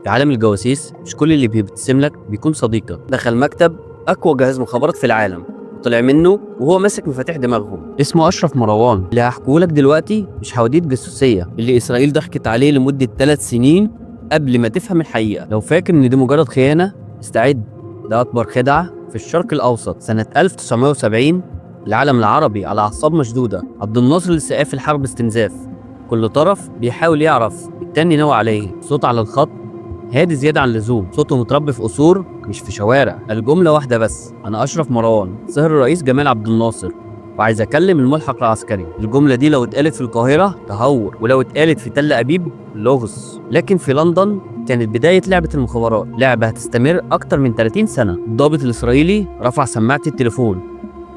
في عالم الجواسيس مش كل اللي بيبتسم لك بيكون صديقك. دخل مكتب اقوى جهاز مخابرات في العالم وطلع منه وهو ماسك مفاتيح دماغهم. اسمه اشرف مروان. اللي هحكيه لك دلوقتي مش حواديت جاسوسيه اللي اسرائيل ضحكت عليه لمده 3 سنين قبل ما تفهم الحقيقه. لو فاكر ان دي مجرد خيانه استعد، ده اكبر خدعه في الشرق الاوسط. سنه 1970 العالم العربي على اعصاب مشدوده. عبد الناصر لسه قافل حرب استنزاف، كل طرف بيحاول يعرف التاني ناوي على ايه. صوت على الخط هادي زياده عن اللزوم، صوته متربي في قصور مش في شوارع. الجمله واحده بس: انا اشرف مروان صهر الرئيس جمال عبد الناصر وعايز اكلم الملحق العسكري. الجمله دي لو اتقالت في القاهره تهور، ولو اتقالت في تل ابيب لغز. لكن في لندن كانت بدايه لعبه المخابرات، لعبه هتستمر اكتر من 30 سنه. الضابط الاسرائيلي رفع سماعه التليفون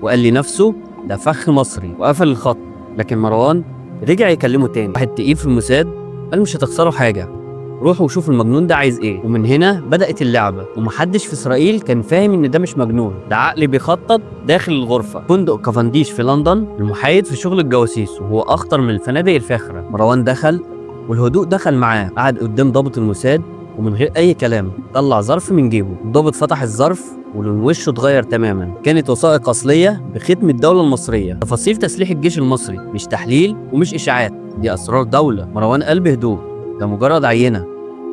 وقال لنفسه ده فخ مصري وقفل الخط. لكن مروان رجع يكلمه تاني. واحد تقيل في الموساد قال مش هتخسروا حاجه، روحوا وشوفوا المجنون ده عايز ايه. ومن هنا بدأت اللعبة، ومحدش في اسرائيل كان فاهم ان ده مش مجنون، ده عقل بيخطط داخل الغرفة. فندق كافانديش في لندن المحايد في شغل الجواسيس وهو اخطر من الفنادق الفاخرة. مروان دخل والهدوء دخل معاه، قعد قدام ضابط الموساد ومن غير اي كلام طلع ظرف من جيبه. الضابط فتح الظرف ولون وشه اتغير تماما. كانت وثائق اصليه بختم الدوله المصريه، تفاصيل تسليح الجيش المصري، مش تحليل ومش اشاعات، دي اسرار دوله. مروان قال بهدوء ده مجرد عينه،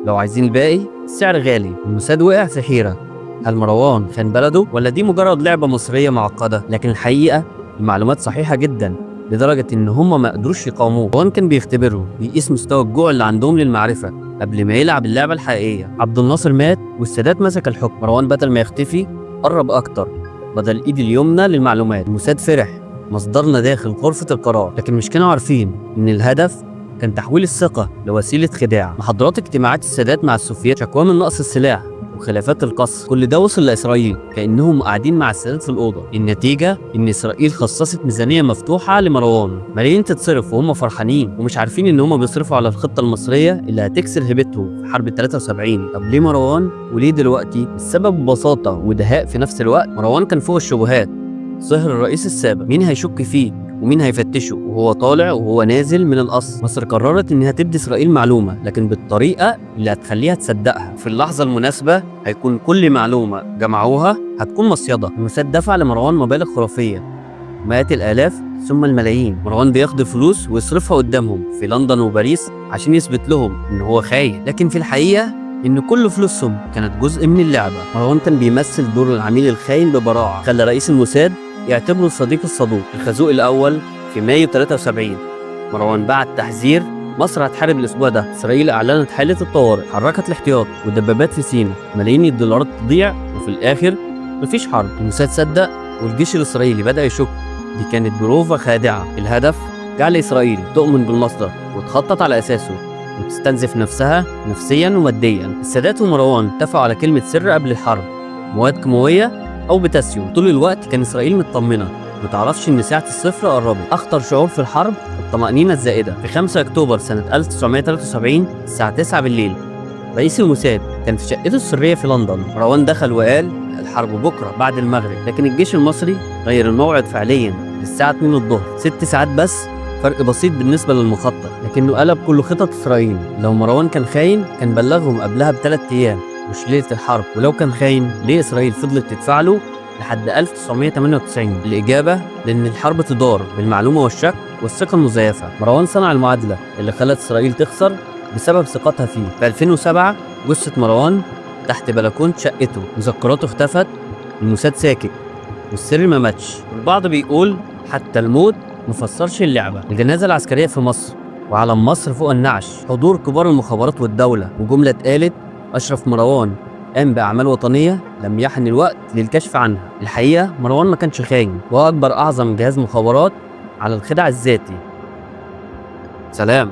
لو عايزين الباقي السعر غالي. الموساد وقع في حيره، هل مروان خان بلده ولا دي مجرد لعبه مصريه معقده؟ لكن الحقيقه المعلومات صحيحه جدا لدرجه ان هم ما قدروش يقاوموه. مروان كان بيختبره، بيقيس مستوى الجوع اللي عندهم للمعرفه قبل ما يلعب اللعبه الحقيقيه. عبد الناصر مات والسادات مسك الحكم. مروان بدل ما يختفي قرب اكتر، بدل الايد اليمنى للمعلومات. الموساد فرح، مصدرنا داخل غرفه القرار. لكن مش كانوا عارفين ان الهدف كان تحويل الثقة لوسيلة خداع. محاضرات اجتماعات السادات مع السوفييت، شكوى من نقص السلاح وخلافات القصر، كل ده وصل لإسرائيل كأنهم قاعدين مع السادات في الأوضة. النتيجة إن إسرائيل خصصت ميزانية مفتوحة لمروان، ملايين تتصرف وهم فرحانين ومش عارفين إن هم بيصرفوا على الخطة المصرية اللي هتكسر هيبتهم في حرب 73. طب ليه مروان وليه دلوقتي؟ السبب ببساطة ودهاء في نفس الوقت. مروان كان فوق الشبهات، صهر الرئيس السابق، مين هيشك فيه ومين هيفتشه وهو طالع وهو نازل من القصر؟ مصر قررت انها تدي اسرائيل معلومه لكن بالطريقه اللي هتخليها تصدقها. في اللحظه المناسبه هيكون كل معلومه جمعوها هتكون مصيده. الموساد دفع لمروان مبالغ خرافيه، مئات الالاف ثم الملايين. مروان بياخد الفلوس ويصرفها قدامهم في لندن وباريس عشان يثبت لهم ان هو خاين، لكن في الحقيقه ان كل فلوسهم كانت جزء من اللعبه. مروان كان بيمثل دور العميل الخاين ببراعه، خلى رئيس الموساد يعتبره الصديق الصدوق. الخازوق الأول في مايو 73 مروان بعت تحذير: مصر هتحارب الأسبوع ده. إسرائيل أعلنت حالة الطوارئ، حركت الاحتياط ودبابات في سيناء، ملايين الدولارات تضيع وفي الآخر مفيش حرب. الموساد صدق والجيش الإسرائيلي بدأ يشك. دي كانت بروفة خادعة. الهدف جعل إسرائيل تؤمن بالمصدر وتخطط على أساسه وتستنزف نفسها نفسيا وماديا. السادات ومروان اتفقوا على كلمة سر قبل الحرب: مواد كيماوية أو بوتاسيوم. طول الوقت كان إسرائيل مطمنة، متعرفش إن ساعة الصفر قربت. أخطر شعور في الحرب الطمأنينة الزائدة. في 5 أكتوبر سنة 1973 الساعة 9 بالليل رئيس الموساد كان في شقته السرية في لندن. مروان دخل وقال الحرب بكرة بعد المغرب، لكن الجيش المصري غير الموعد فعليا للساعة 2 الظهر، 6 ساعات بس، فرق بسيط بالنسبة للمخطط، لكنه قلب كل خطط إسرائيل. لو مروان كان خاين كان بلغهم قبلها ب3 أيام مش ليلة الحرب. ولو كان خاين ليه إسرائيل فضلت تدفع له لحد 1998؟ الإجابة لأن الحرب تدار بالمعلومة والشك والثقة المزيفة. مروان صنع المعادلة اللي خلت إسرائيل تخسر بسبب ثقتها فيه. في 2007 جثة مروان تحت بلكونة شقته، مذكراته اختفت، الموساد ساكت والسر ما ماتش. البعض بيقول حتى الموت مفسرش اللعبة. الجنازة العسكرية في مصر وعلم مصر فوق النعش، حضور كبار المخابرات والدولة، وجملة اتقالت: أشرف مروان قام بأعمال وطنية لم يحن الوقت للكشف عنها. الحقيقة مروان ما كانش خاين، وهو أكبر أعظم جهاز مخابرات على الخدع الذاتي. سلام.